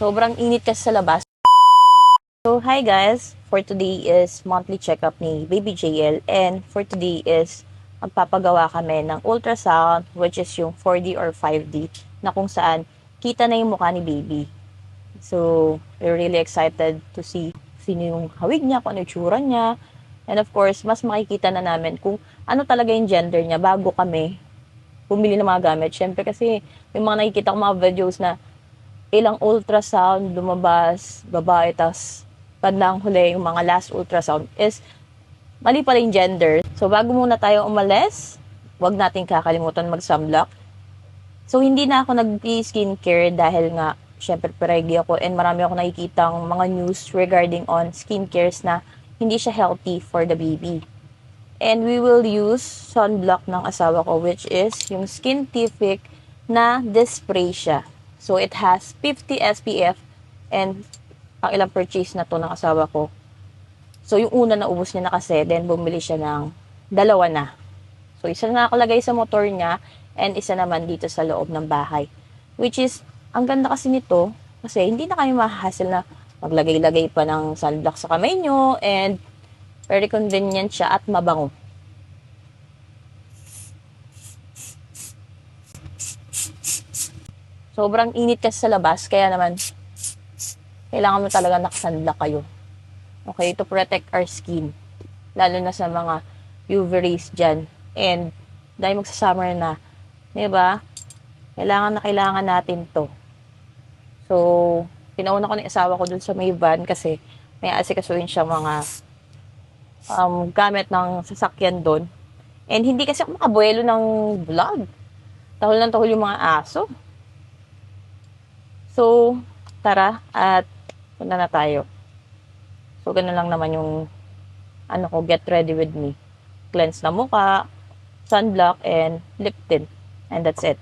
Sobrang init kasi sa labas. So, hi guys! For today is monthly checkup ni Baby JL, and for today is magpapagawa kami ng ultrasound, which is yung 4D or 5D, na kung saan kita na yung mukha ni Baby. So, we're really excited to see sino yung hawig niya, kung ano yung tsura niya. And of course, mas makikita na namin kung ano talaga yung gender niya bago kami bumili ng mga gamit. Siyempre kasi may mga nakikita ko mga videos na ilang ultrasound lumabas, babae, tas bandang huli yung mga last ultrasound is mali pala yung gender. So bago muna tayo umalis, wag natin kakalimutan mag-sunblock. So hindi na ako nag-skincare dahil nga syempre peregi ako and marami ako nakikitang mga news regarding on skincares na hindi siya healthy for the baby. And we will use sunblock ng asawa ko, which is yung Skintific na Dysprasia. So, it has 50 SPF and ang ilang purchase na to ng asawa ko. So, yung una na ubos niya na kasi, then bumili siya ng dalawa na. So, isa na nakalagay sa motor niya and isa naman dito sa loob ng bahay. Which is, ang ganda kasi nito, kasi hindi na kami mahahassle na maglagay-lagay pa ng sunblock sa kamay nyo and very convenient siya at mabango. Sobrang init kasi sa labas, kaya naman kailangan mo talaga nakasunblock kayo. Okay, to protect our skin. Lalo na sa mga UV rays dyan. And dahil magsasummer na, diba? Kailangan natin to. So, pinauna ko ng asawa ko dun sa may van kasi may asikasuhin siya mga gamit ng sasakyan doon. And hindi kasi ako makabuelo ng vlog. Tahol yung mga aso. So, tara at punta na tayo. So, ganun lang naman yung get ready with me. Cleanse na mukha, sunblock, and lip tint. And that's it.